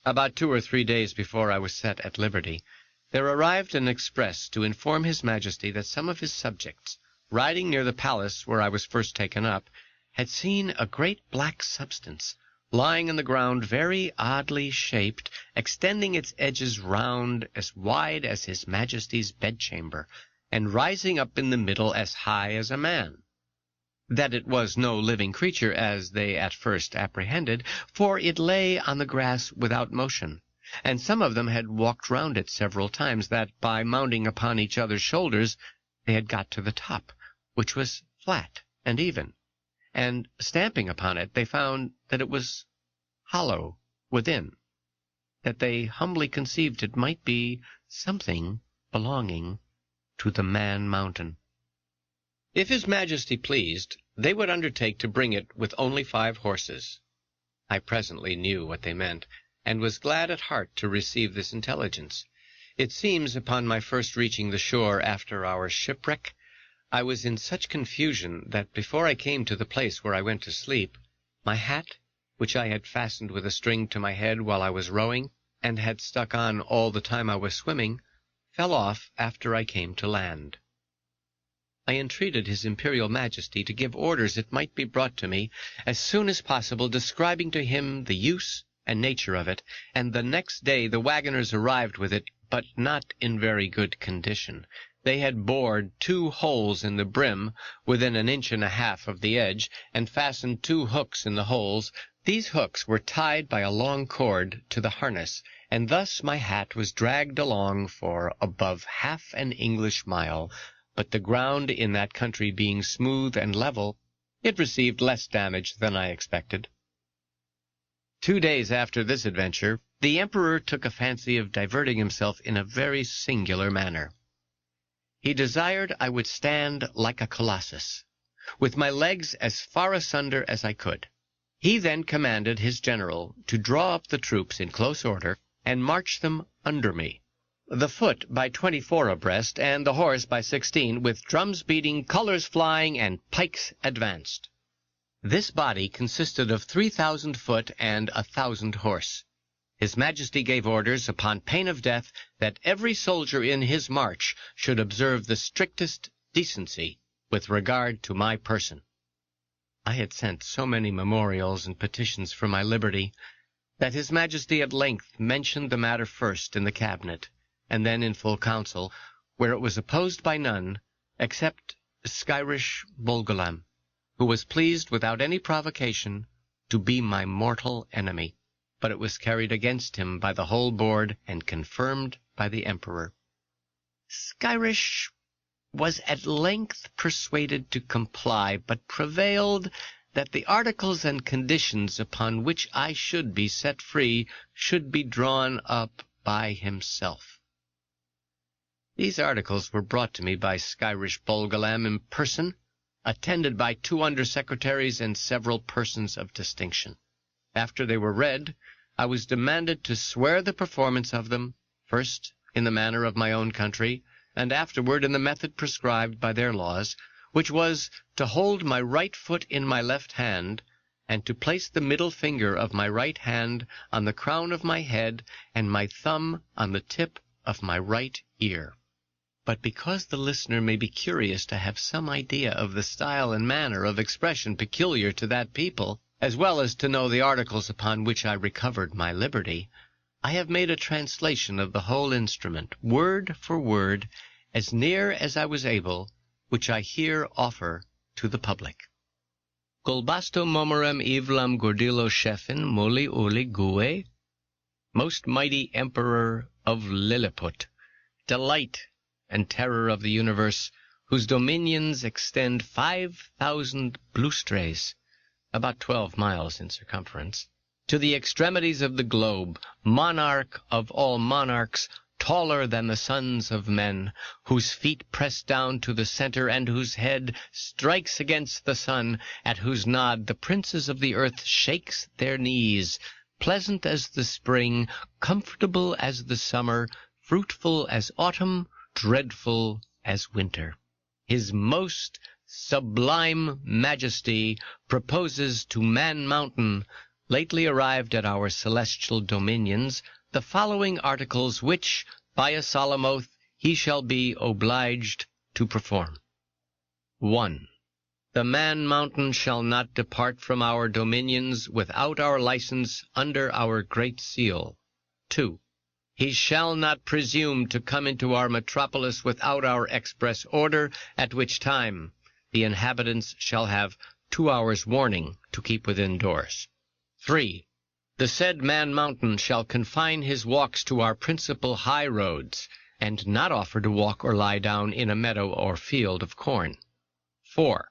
About 2 or 3 days before I was set at liberty, there arrived an express to inform His Majesty that some of his subjects, riding near the palace where I was first taken up, had seen a great black substance lying in the ground, very oddly shaped, extending its edges round as wide as His Majesty's bedchamber, and rising up in the middle as high as a man. That it was no living creature, as they at first apprehended, for it lay on the grass without motion, and some of them had walked round it several times, that by mounting upon each other's shoulders they had got to the top, which was flat and even, and stamping upon it they found that it was hollow within, that they humbly conceived it might be something belonging to the Man-Mountain. If His Majesty pleased, they would undertake to bring it with only 5 horses. I presently knew what they meant, and was glad at heart to receive this intelligence. It seems, upon my first reaching the shore after our shipwreck, I was in such confusion that before I came to the place where I went to sleep, my hat, which I had fastened with a string to my head while I was rowing, and had stuck on all the time I was swimming, fell off after I came to land. I entreated His Imperial Majesty to give orders it might be brought to me as soon as possible, describing to him the use and nature of it, and the next day the wagoners arrived with it, but not in very good condition. They had bored 2 holes in the brim within 1.5 inches of the edge, and fastened 2 hooks in the holes. These hooks were tied by a long cord to the harness, and thus my hat was dragged along for above half an English mile, but the ground in that country being smooth and level, it received less damage than I expected. 2 days after this adventure, the Emperor took a fancy of diverting himself in a very singular manner. He desired I would stand like a colossus, with my legs as far asunder as I could. He then commanded his general to draw up the troops in close order, and march them under me, the foot by 24 abreast, and the horse by 16, with drums beating, colors flying, and pikes advanced. This body consisted of 3,000 foot and 1,000 horse. His Majesty gave orders, upon pain of death, that every soldier in his march should observe the strictest decency with regard to my person. I had sent so many memorials and petitions for my liberty that His Majesty at length mentioned the matter first in the cabinet, and then in full council, where it was opposed by none, except Skyrish Bolgolam, who was pleased without any provocation to be my mortal enemy. But it was carried against him by the whole board and confirmed by the Emperor. Skyrish was at length persuaded to comply, but prevailed that the articles and conditions upon which I should be set free should be drawn up by himself. These articles were brought to me by Skyrish Bolgolam in person, attended by 2 under-secretaries and several persons of distinction. After they were read, I was demanded to swear the performance of them, first in the manner of my own country, and afterward in the method prescribed by their laws, which was to hold my right foot in my left hand, and to place the middle finger of my right hand on the crown of my head, and my thumb on the tip of my right ear. But because the listener may be curious to have some idea of the style and manner of expression peculiar to that people, as well as to know the articles upon which I recovered my liberty, I have made a translation of the whole instrument, word for word, as near as I was able, which I here offer to the public. Golbasto momorem ivlam gordilo shefin moli uli gue, most mighty Emperor of Lilliput, delight and terror of the universe, whose dominions extend 5,000 blustrays, about 12 miles in circumference, to the extremities of the globe, monarch of all monarchs, taller than the sons of men, whose feet press down to the center, and whose head strikes against the sun, at whose nod the princes of the earth shakes their knees, pleasant as the spring, comfortable as the summer, fruitful as autumn, dreadful as winter. His most sublime majesty proposes to Man-Mountain lately arrived at our celestial dominions, the following articles which, by a solemn oath, he shall be obliged to perform. 1. The Man-Mountain shall not depart from our dominions without our license under our great seal. 2. He shall not presume to come into our metropolis without our express order, at which time the inhabitants shall have 2 hours' warning to keep within doors. 3. The said Man-Mountain shall confine his walks to our principal high roads, and not offer to walk or lie down in a meadow or field of corn. 4.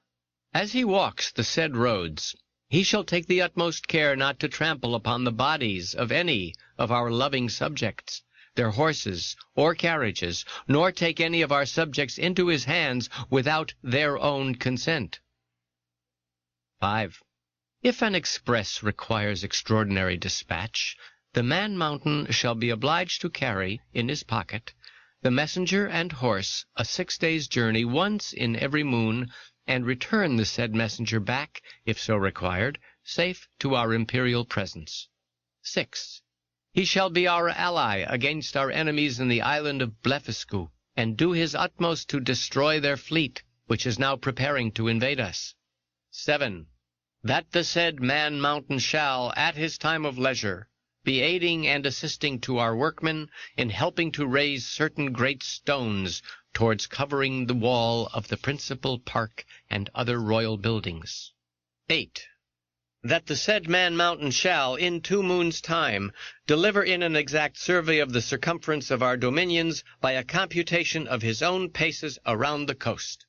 As he walks the said roads, he shall take the utmost care not to trample upon the bodies of any of our loving subjects, their horses or carriages, nor take any of our subjects into his hands without their own consent. 5. If an express requires extraordinary dispatch, the Man-Mountain shall be obliged to carry, in his pocket, the messenger and horse a 6 days' journey once in every moon, and return the said messenger back, if so required, safe to our imperial presence. 6. He shall be our ally against our enemies in the island of Blefuscu, and do his utmost to destroy their fleet, which is now preparing to invade us. 7. That the said Man-Mountain shall, at his time of leisure, be aiding and assisting to our workmen in helping to raise certain great stones towards covering the wall of the principal park and other royal buildings. 8. That the said Man-Mountain shall, in 2 moons' time, deliver in an exact survey of the circumference of our dominions by a computation of his own paces around the coast.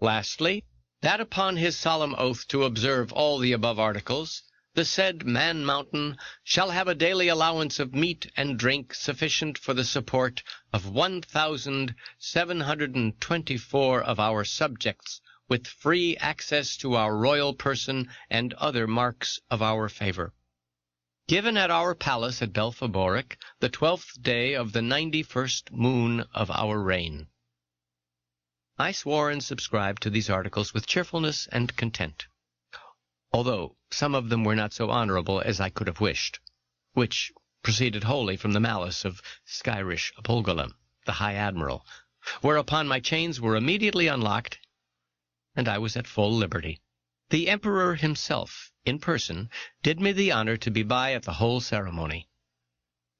Lastly, that upon his solemn oath to observe all the above articles, the said Man-Mountain shall have a daily allowance of meat and drink sufficient for the support of 1,724 of our subjects, with free access to our royal person and other marks of our favor. Given at our palace at Belfaboric, the 12th day of the 91st moon of our reign. I swore and subscribed to these articles with cheerfulness and content, although some of them were not so honorable as I could have wished, which proceeded wholly from the malice of Skyrish Apolgolam, the High Admiral, whereupon my chains were immediately unlocked, and I was at full liberty. The Emperor himself, in person, did me the honor to be by at the whole ceremony.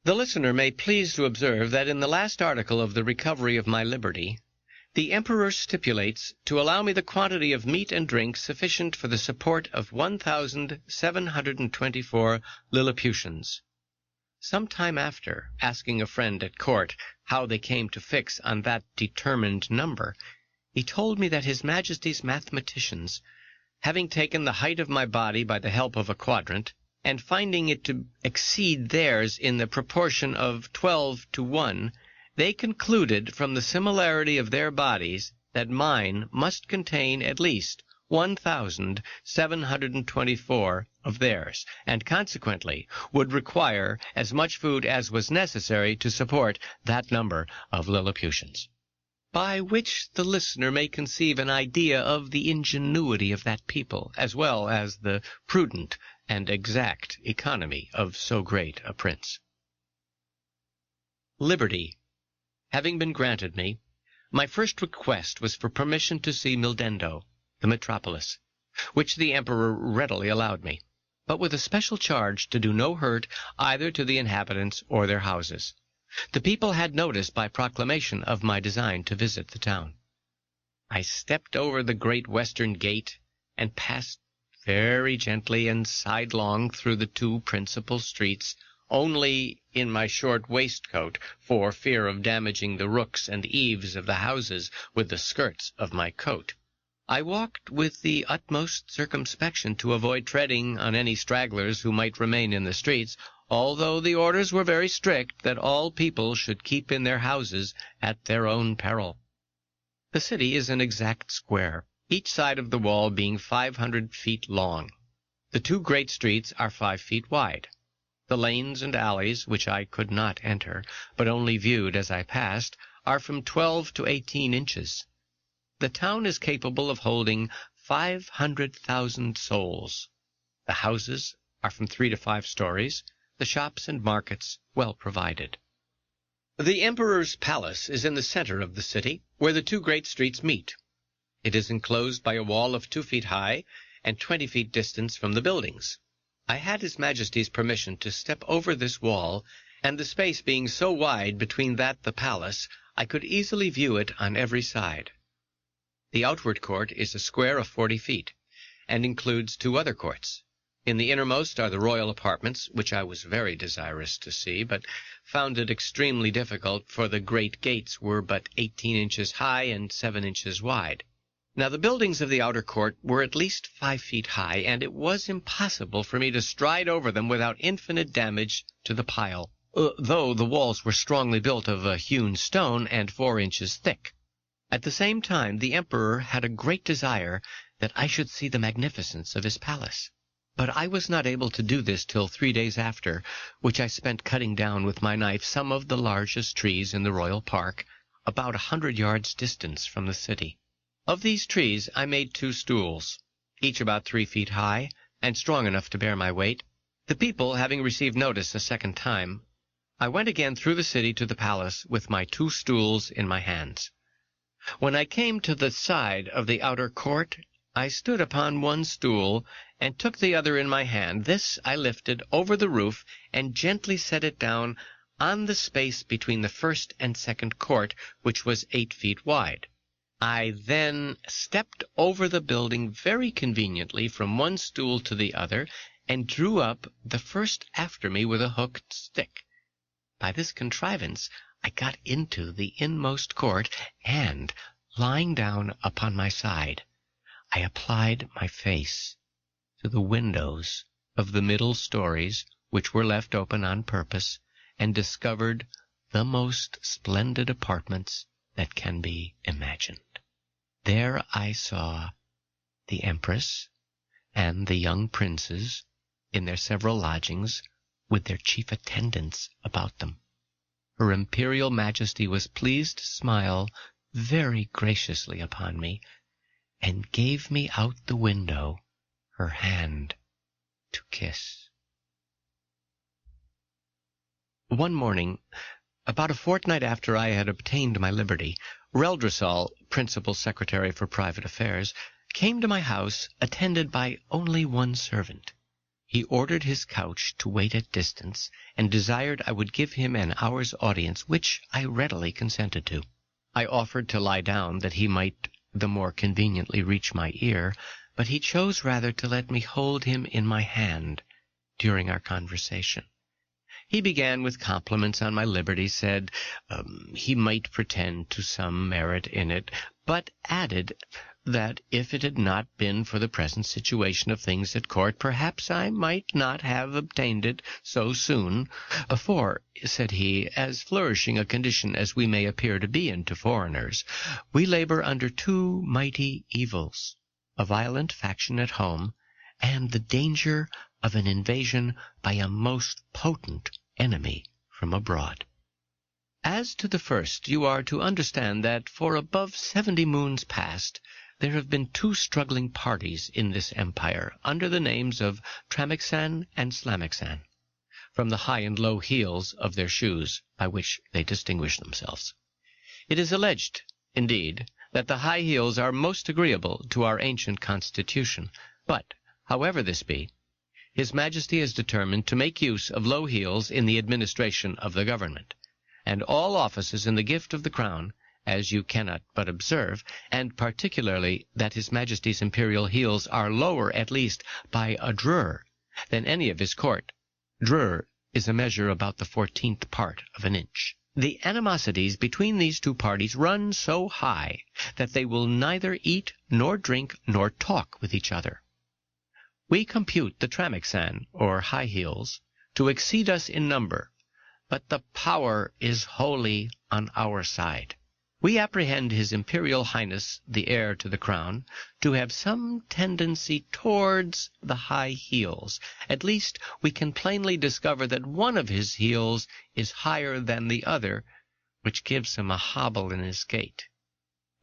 The listener may please to observe that in the last article of the recovery of my liberty, the Emperor stipulates to allow me the quantity of meat and drink sufficient for the support of 1,724 Lilliputians. Some time after, asking a friend at court how they came to fix on that determined number, he told me that His Majesty's mathematicians, having taken the height of my body by the help of a quadrant, and finding it to exceed theirs in the proportion of 12 to 1, they concluded from the similarity of their bodies that mine must contain at least 1,724 of theirs, and consequently would require as much food as was necessary to support that number of Lilliputians. By which the listener may conceive an idea of the ingenuity of that people, as well as the prudent and exact economy of so great a prince. Liberty having been granted me, my first request was for permission to see Mildendo, the metropolis, which the Emperor readily allowed me, but with a special charge to do no hurt either to the inhabitants or their houses. The people had notice by proclamation of my design to visit the town. I stepped over the great western gate and passed very gently and sidelong through the 2 principal streets, only in my short waistcoat, for fear of damaging the rooks and eaves of the houses with the skirts of my coat. I walked with the utmost circumspection to avoid treading on any stragglers who might remain in the streets, although the orders were very strict that all people should keep in their houses at their own peril. The city is an exact square, each side of the wall being 500 feet long. The 2 great streets are 5 feet wide. The lanes and alleys, which I could not enter, but only viewed as I passed, are from 12 to 18 inches. The town is capable of holding 500,000 souls. The houses are from 3 to 5 stories, the shops and markets well provided. The emperor's palace is in the center of the city, where the 2 great streets meet. It is enclosed by a wall of 2 feet high and 20 feet distance from the buildings. I had His Majesty's permission to step over this wall, and the space being so wide between the palace, I could easily view it on every side. The outward court is a square of 40 feet, and includes 2 other courts. In the innermost are the royal apartments, which I was very desirous to see, but found it extremely difficult, for the great gates were but 18 inches high and 7 inches wide. Now the buildings of the outer court were at least 5 feet high, and it was impossible for me to stride over them without infinite damage to the pile, though the walls were strongly built of a hewn stone and 4 inches thick. At the same time, the emperor had a great desire that I should see the magnificence of his palace. But I was not able to do this till 3 days after, which I spent cutting down with my knife some of the largest trees in the royal park, about 100 yards distance from the city. Of these trees I made 2 stools, each about 3 feet high, and strong enough to bear my weight. The people having received notice a second time, I went again through the city to the palace with my 2 stools in my hands. When I came to the side of the outer court, I stood upon one stool, and took the other in my hand. This I lifted over the roof, and gently set it down on the space between the first and second court, which was 8 feet wide. I then stepped over the building very conveniently from one stool to the other, and drew up the first after me with a hooked stick. By this contrivance I got into the inmost court, and, lying down upon my side, I applied my face to the windows of the middle stories, which were left open on purpose, and discovered the most splendid apartments that can be imagined. There I saw the Empress and the young princes in their several lodgings, with their chief attendants about them. Her Imperial Majesty was pleased to smile very graciously upon me, and gave me out the window her hand to kiss. One morning, about a fortnight after I had obtained my liberty, Reldresal, principal secretary for private affairs, came to my house attended by only one servant. He ordered his couch to wait at distance, and desired I would give him an hour's audience, which I readily consented to. I offered to lie down that he might the more conveniently reach my ear, but he chose rather to let me hold him in my hand during our conversation. He began with compliments on my liberty, said he might pretend to some merit in it, but added that if it had not been for the present situation of things at court, perhaps I might not have obtained it so soon. For, said he, as flourishing a condition as we may appear to be in to foreigners, we labor under 2 mighty evils, a violent faction at home, and the danger of an invasion by a most potent enemy from abroad. As to the first, you are to understand that for above 70 moons past, there have been 2 struggling parties in this empire, under the names of Tramixan and Slamixan, from the high and low heels of their shoes, by which they distinguish themselves. It is alleged, indeed, that the high heels are most agreeable to our ancient constitution, but, however this be, His Majesty has determined to make use of low heels in the administration of the government, and all offices in the gift of the crown, as you cannot but observe, and particularly that His Majesty's imperial heels are lower at least by a drur than any of his court. Drur is a measure about the 14th part of an inch. The animosities between these 2 parties run so high that they will neither eat nor drink nor talk with each other. We compute the Tramixan, or high heels, to exceed us in number, but the power is wholly on our side. We apprehend His Imperial Highness, the heir to the crown, to have some tendency towards the high heels. At least we can plainly discover that one of his heels is higher than the other, which gives him a hobble in his gait.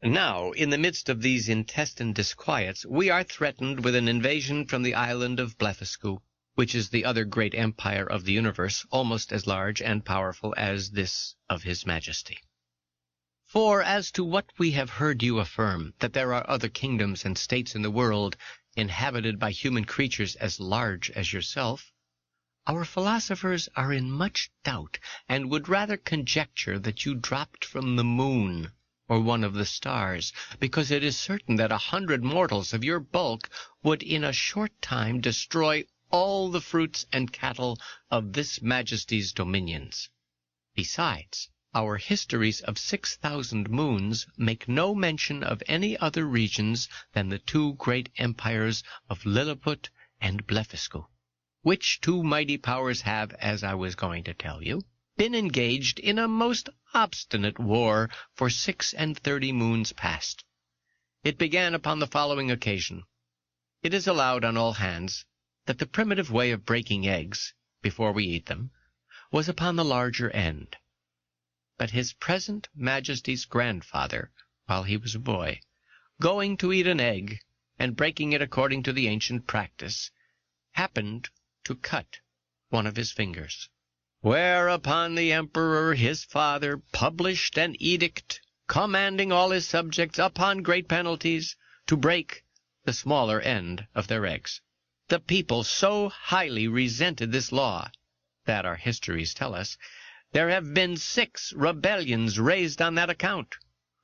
Now, in the midst of these intestine disquiets, we are threatened with an invasion from the island of Blefuscu. which is the other great empire of the universe, almost as large and powerful as this of his majesty. For as to what we have heard you affirm, that there are other kingdoms and states in the world inhabited by human creatures as large as yourself, our philosophers are in much doubt, and would rather conjecture that you dropped from the moon or one of the stars, because it is certain that 100 mortals of your bulk would in a short time destroy all the fruits and cattle of this majesty's dominions. Besides, our histories of 6,000 moons make no mention of any other regions than the two great empires of Lilliput and Blefuscu, which two mighty powers have, as I was going to tell you, been engaged in a most obstinate war for 36 moons past. It began upon the following occasion. It is allowed on all hands that the primitive way of breaking eggs, before we eat them, was upon the larger end. But his present majesty's grandfather, while he was a boy, going to eat an egg, and breaking it according to the ancient practice, happened to cut one of his fingers. Whereupon the emperor his father published an edict commanding all his subjects upon great penalties to break the smaller end of their eggs. The people so highly resented this law that, our histories tell us, there have been 6 rebellions raised on that account,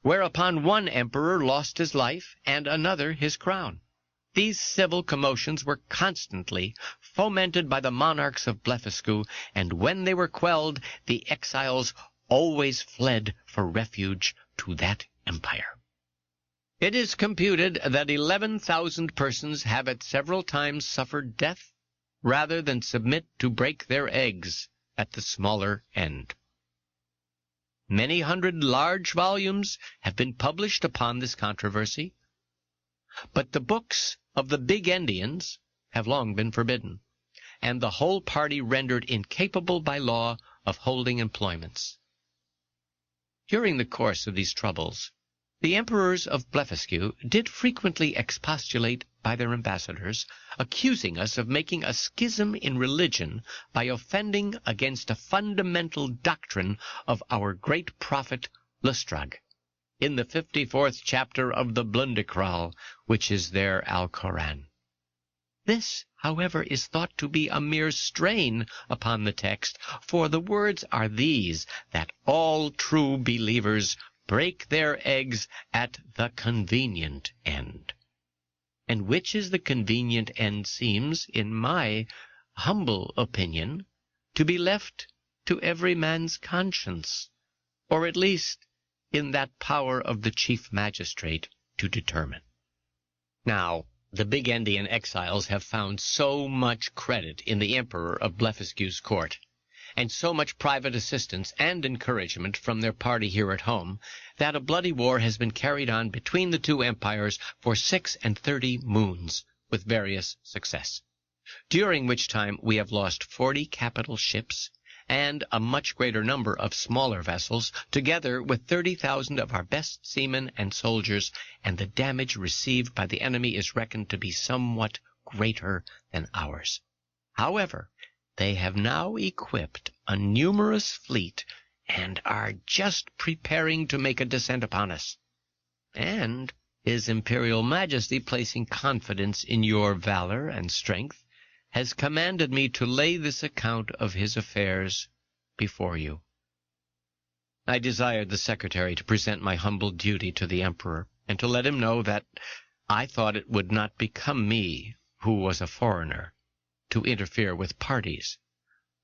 whereupon one emperor lost his life and another his crown. These civil commotions were constantly fomented by the monarchs of Blefuscu, and when they were quelled, the exiles always fled for refuge to that empire. It is computed that 11,000 persons have at several times suffered death rather than submit to break their eggs at the smaller end. Many hundred large volumes have been published upon this controversy, but the books of the Big Endians have long been forbidden, and the whole party rendered incapable by law of holding employments. During the course of these troubles, the emperors of Blefuscu did frequently expostulate by their ambassadors, accusing us of making a schism in religion by offending against a fundamental doctrine of our great prophet Lustrag, in the 54th chapter of the Blundekral, which is their Alcoran. This, however, is thought to be a mere strain upon the text, for the words are these, that all true believers break their eggs at the convenient end. And which is the convenient end seems, in my humble opinion, to be left to every man's conscience, or at least in that power of the chief magistrate to determine. Now, the Big Endian exiles have found so much credit in the emperor of Blefuscu's court, and so much private assistance and encouragement from their party here at home, that a bloody war has been carried on between the two empires for 36 moons, with various success, during which time we have lost 40 capital ships, and a much greater number of smaller vessels, together with 30,000 of our best seamen and soldiers, and the damage received by the enemy is reckoned to be somewhat greater than ours. However, they have now equipped a numerous fleet, and are just preparing to make a descent upon us. And His Imperial Majesty, placing confidence in your valor and strength, has commanded me to lay this account of his affairs before you. I desired the secretary to present my humble duty to the emperor, and to let him know that I thought it would not become me, who was a foreigner, to interfere with parties,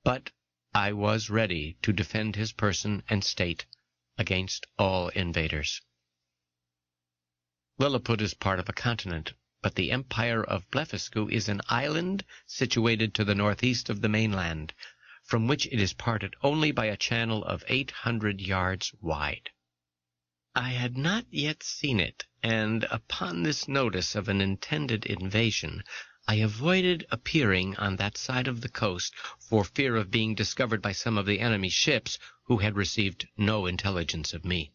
but I was ready to defend his person and state against all invaders. Lilliput is part of a continent, but the empire of Blefuscu is an island situated to the northeast of the mainland, from which it is parted only by a channel of 800 yards wide. I had not yet seen it, and upon this notice of an intended invasion, I avoided appearing on that side of the coast for fear of being discovered by some of the enemy's ships, who had received no intelligence of me.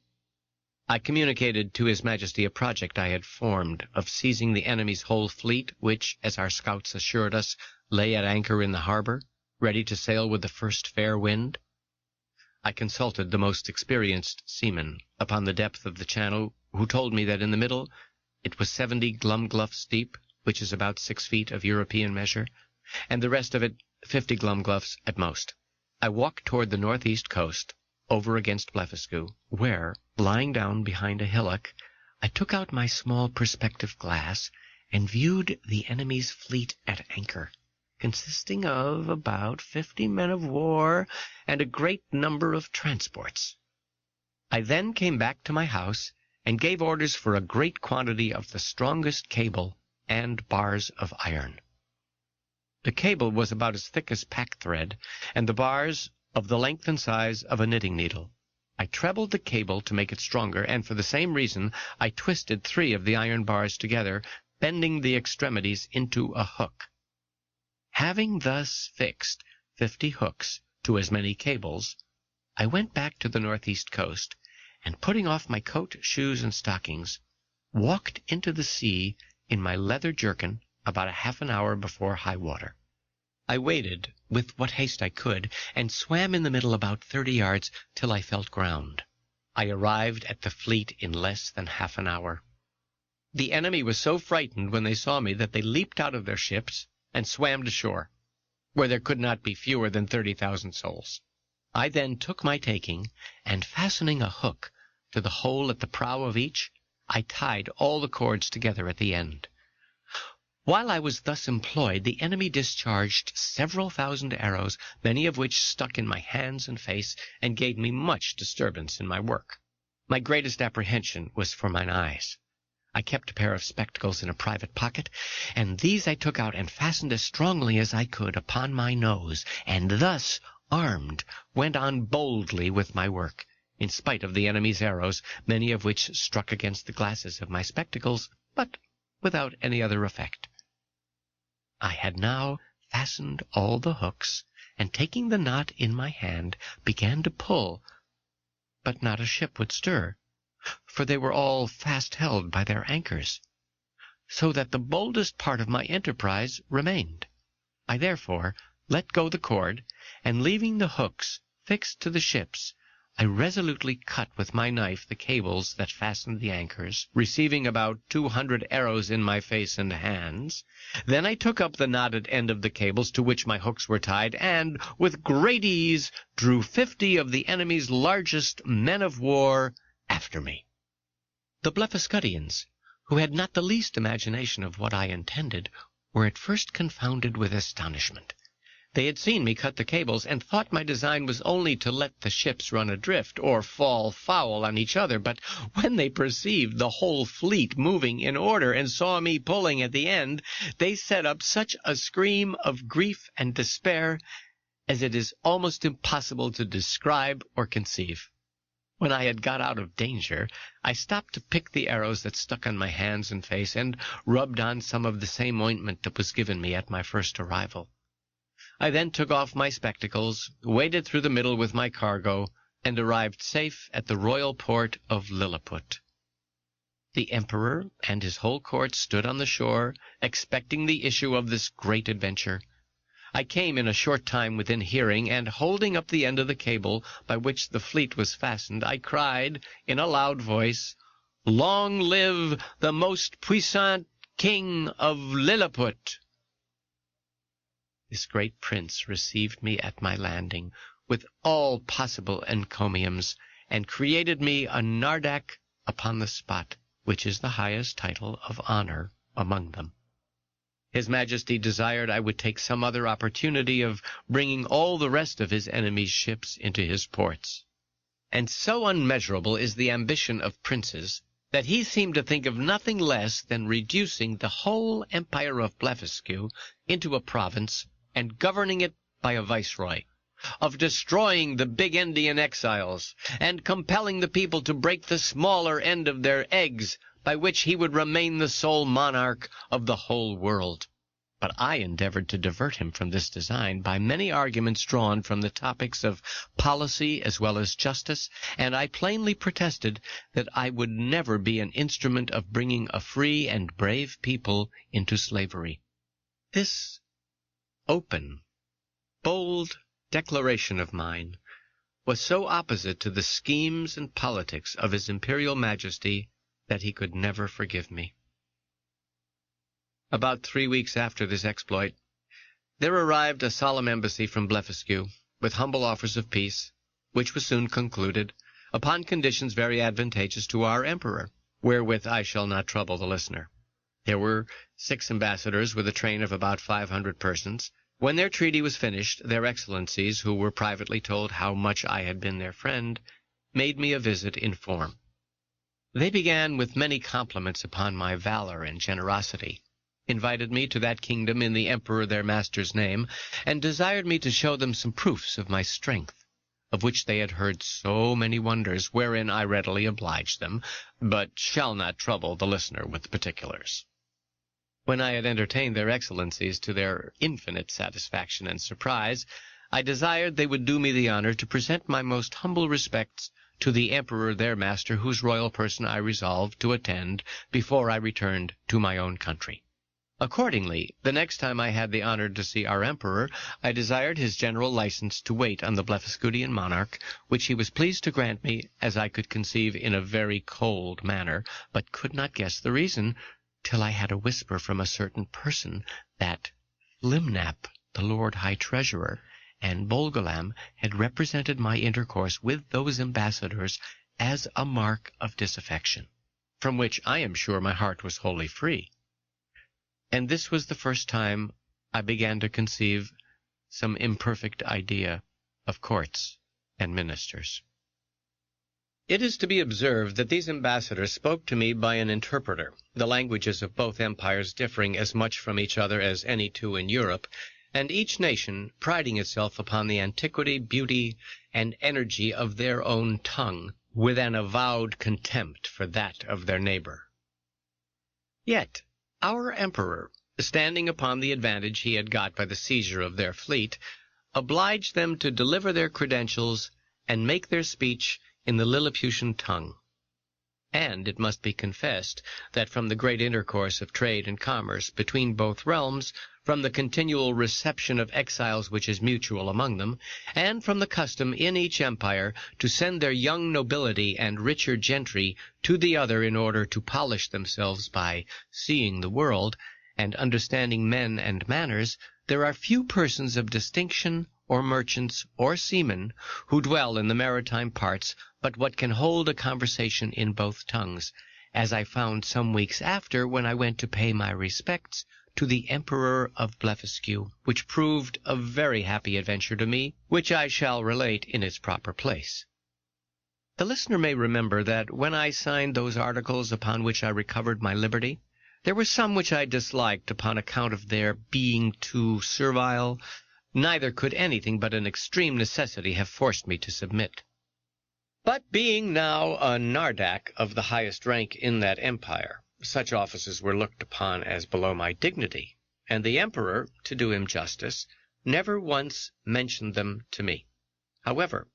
I communicated to His Majesty a project I had formed of seizing the enemy's whole fleet, which, as our scouts assured us, lay at anchor in the harbor, ready to sail with the first fair wind. I consulted the most experienced seamen upon the depth of the channel, who told me that in the middle it was 70 glumgluffs deep, which is about 6 feet of European measure, and the rest of it 50 glumgluffs at most. I walked toward the northeast coast, over against Blefuscu, where, lying down behind a hillock, I took out my small perspective glass and viewed the enemy's fleet at anchor, consisting of about 50 men of war and a great number of transports. I then came back to my house and gave orders for a great quantity of the strongest cable and bars of iron. The cable was about as thick as pack-thread, and the bars of the length and size of a knitting needle. I trebled the cable to make it stronger, and for the same reason I twisted 3 of the iron bars together, bending the extremities into a hook. Having thus fixed 50 hooks to as many cables, I went back to the northeast coast, and putting off my coat, shoes, and stockings, walked into the sea in my leather jerkin about a half an hour before high water. I waded with what haste I could, and swam in the middle about 30 yards till I felt ground. I arrived at the fleet in less than half an hour. The enemy was so frightened when they saw me that they leaped out of their ships and swam to shore, where there could not be fewer than 30,000 souls. I then took my taking, and fastening a hook to the hole at the prow of each, I tied all the cords together at the end. While I was thus employed, the enemy discharged several thousand arrows, many of which stuck in my hands and face, and gave me much disturbance in my work. My greatest apprehension was for mine eyes. I kept a pair of spectacles in a private pocket, and these I took out and fastened as strongly as I could upon my nose, and thus, armed, went on boldly with my work, in spite of the enemy's arrows, many of which struck against the glasses of my spectacles, but without any other effect. I had now fastened all the hooks, and taking the knot in my hand, began to pull, but not a ship would stir, for they were all fast held by their anchors, so that the boldest part of my enterprise remained. I therefore let go the cord, and leaving the hooks fixed to the ships, I resolutely cut with my knife the cables that fastened the anchors, receiving about 200 arrows in my face and hands. Then I took up the knotted end of the cables to which my hooks were tied, and, with great ease, drew 50 of the enemy's largest men of war after me. The Blefuscudians, who had not the least imagination of what I intended, were at first confounded with astonishment. They had seen me cut the cables, and thought my design was only to let the ships run adrift, or fall foul on each other, but when they perceived the whole fleet moving in order, and saw me pulling at the end, they set up such a scream of grief and despair as it is almost impossible to describe or conceive. When I had got out of danger, I stopped to pick the arrows that stuck on my hands and face, and rubbed on some of the same ointment that was given me at my first arrival. I then took off my spectacles, waded through the middle with my cargo, and arrived safe at the royal port of Lilliput. The emperor and his whole court stood on the shore, expecting the issue of this great adventure. I came in a short time within hearing, and holding up the end of the cable by which the fleet was fastened, I cried in a loud voice, "Long live the most puissant king of Lilliput!" This great prince received me at my landing with all possible encomiums, and created me a nardac upon the spot, which is the highest title of honor among them. His Majesty desired I would take some other opportunity of bringing all the rest of his enemy's ships into his ports. And so unmeasurable is the ambition of princes that he seemed to think of nothing less than reducing the whole empire of Blefuscu into a province and governing it by a viceroy, of destroying the big Indian exiles, and compelling the people to break the smaller end of their eggs, by which he would remain the sole monarch of the whole world. But I endeavored to divert him from this design by many arguments drawn from the topics of policy as well as justice, and I plainly protested that I would never be an instrument of bringing a free and brave people into slavery. This open, bold declaration of mine was so opposite to the schemes and politics of His Imperial Majesty that he could never forgive me. About 3 weeks after this exploit, there arrived a solemn embassy from Blefuscu, with humble offers of peace, which was soon concluded, upon conditions very advantageous to our emperor, wherewith I shall not trouble the listener. There were 6 ambassadors with a train of about 500 persons. When their treaty was finished, their excellencies, who were privately told how much I had been their friend, made me a visit in form. They began with many compliments upon my valor and generosity, invited me to that kingdom in the emperor their master's name, and desired me to show them some proofs of my strength, of which they had heard so many wonders, wherein I readily obliged them, but shall not trouble the listener with particulars. When I had entertained their excellencies to their infinite satisfaction and surprise, I desired they would do me the honor to present my most humble respects to the emperor their master, whose royal person I resolved to attend before I returned to my own country. Accordingly, the next time I had the honor to see our emperor, I desired his general license to wait on the Blefuscudian monarch, which he was pleased to grant me, as I could conceive in a very cold manner, but could not guess the reason, till I had a whisper from a certain person that Flimnap, the Lord High Treasurer, and Bolgolam had represented my intercourse with those ambassadors as a mark of disaffection, from which I am sure my heart was wholly free. And this was the first time I began to conceive some imperfect idea of courts and ministers. It is to be observed that these ambassadors spoke to me by an interpreter, the languages of both empires differing as much from each other as any two in Europe, and each nation priding itself upon the antiquity, beauty, and energy of their own tongue, with an avowed contempt for that of their neighbor. Yet our emperor, standing upon the advantage he had got by the seizure of their fleet, obliged them to deliver their credentials and make their speech in the Lilliputian tongue. And it must be confessed that from the great intercourse of trade and commerce between both realms, from the continual reception of exiles which is mutual among them, and from the custom in each empire to send their young nobility and richer gentry to the other in order to polish themselves by seeing the world and understanding men and manners, there are few persons of distinction or merchants or seamen who dwell in the maritime parts but what can hold a conversation in both tongues, as I found some weeks after when I went to pay my respects to the Emperor of Blefuscu, which proved a very happy adventure to me, which I shall relate in its proper place. The listener may remember that when I signed those articles upon which I recovered my liberty, there were some which I disliked upon account of their being too servile. Neither could anything but an extreme necessity have forced me to submit. But being now a Nardak of the highest rank in that empire, such offices were looked upon as below my dignity, and the emperor, to do him justice, never once mentioned them to me. However,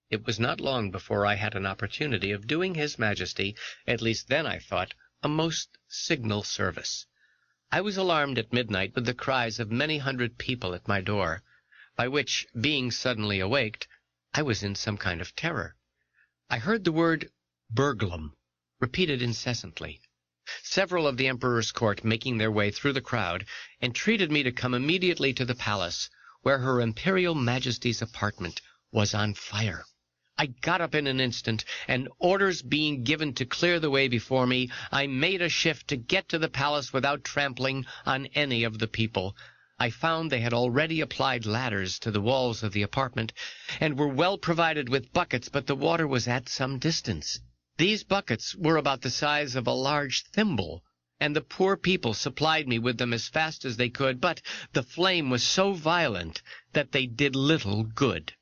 it was not long before I had an opportunity of doing his majesty, at least then I thought, a most signal service. I was alarmed at midnight with the cries of many hundred people at my door, by which, being suddenly awaked, I was in some kind of terror. I heard the word burglum repeated incessantly. Several of the emperor's court, making their way through the crowd, entreated me to come immediately to the palace, where her imperial majesty's apartment was on fire. I got up in an instant, and orders being given to clear the way before me, I made a shift to get to the palace without trampling on any of the people. I found they had already applied ladders to the walls of the apartment, and were well provided with buckets, but the water was at some distance. These buckets were about the size of a large thimble, and the poor people supplied me with them as fast as they could, but the flame was so violent that they did little good.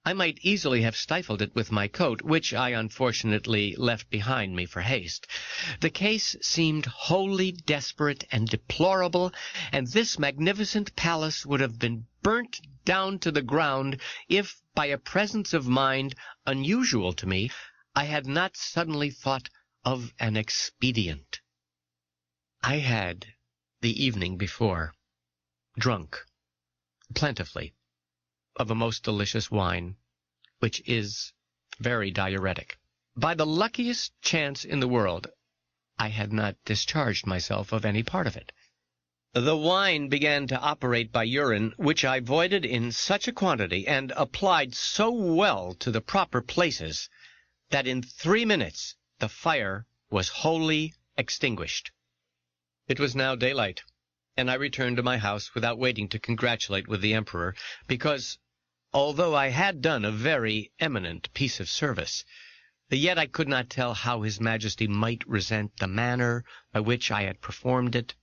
I might easily have stifled it with my coat, which I unfortunately left behind me for haste. The case seemed wholly desperate and deplorable, and this magnificent palace would have been burnt down to the ground if, by a presence of mind unusual to me, I had not suddenly thought of an expedient. I had, the evening before, drunk plentifully of a most delicious wine, which is very diuretic. By the luckiest chance in the world, I had not discharged myself of any part of it. The wine began to operate by urine, which I voided in such a quantity and applied so well to the proper places that in 3 minutes the fire was wholly extinguished. It was now daylight, and I returned to my house without waiting to congratulate with the Emperor, because, although I had done a very eminent piece of service, yet I could not tell how His Majesty might resent the manner by which I had performed it.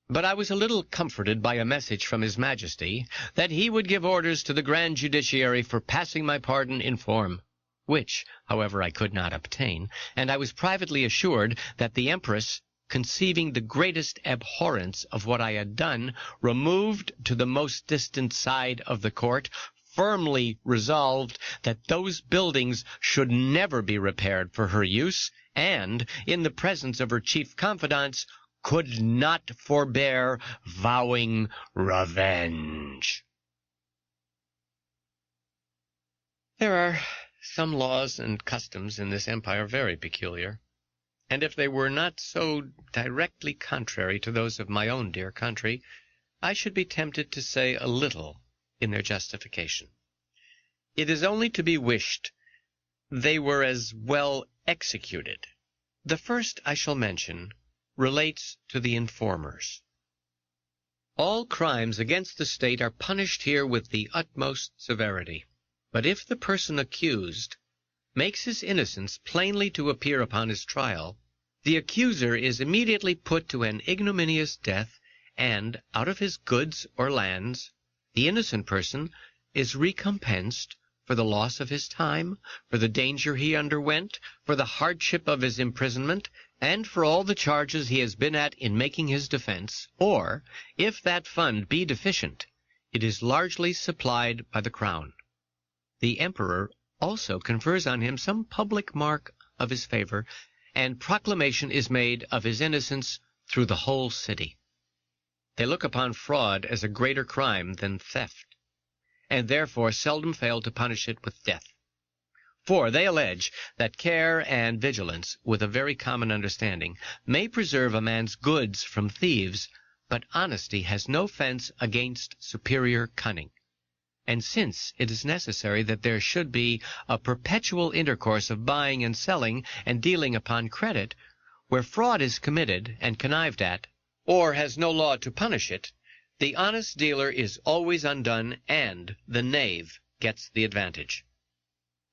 But I was a little comforted by a message from His Majesty that he would give orders to the Grand Judiciary for passing my pardon in form, which, however, I could not obtain, and I was privately assured that the Empress, conceiving the greatest abhorrence of what I had done, removed to the most distant side of the court, firmly resolved that those buildings should never be repaired for her use, and, in the presence of her chief confidants, could not forbear vowing revenge. There are some laws and customs in this empire very peculiar, and if they were not so directly contrary to those of my own dear country, I should be tempted to say a little in their justification. It is only to be wished they were as well executed. The first I shall mention relates to the informers. All crimes against the state are punished here with the utmost severity. But if the person accused makes his innocence plainly to appear upon his trial, the accuser is immediately put to an ignominious death, and, out of his goods or lands, the innocent person is recompensed for the loss of his time, for the danger he underwent, for the hardship of his imprisonment, and for all the charges he has been at in making his defense, or, if that fund be deficient, it is largely supplied by the crown. The emperor also confers on him some public mark of his favor, and proclamation is made of his innocence through the whole city. They look upon fraud as a greater crime than theft, and therefore seldom fail to punish it with death. For they allege that care and vigilance, with a very common understanding, may preserve a man's goods from thieves, but honesty has no fence against superior cunning. And since it is necessary that there should be a perpetual intercourse of buying and selling and dealing upon credit, where fraud is committed and connived at, or has no law to punish it, the honest dealer is always undone, and the knave gets the advantage.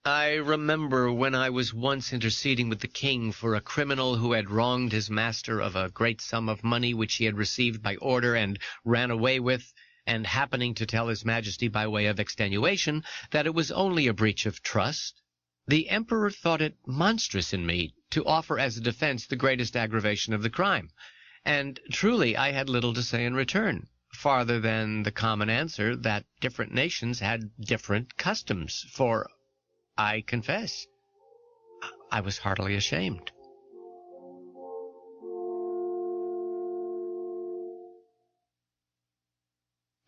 I remember when I was once interceding with the king for a criminal who had wronged his master of a great sum of money which he had received by order and ran away with, and happening to tell His Majesty by way of extenuation that it was only a breach of trust, the emperor thought it monstrous in me to offer as a defense the greatest aggravation of the crime, and truly I had little to say in return, farther than the common answer that different nations had different customs, for, I confess, I was heartily ashamed.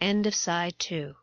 End of Side 2.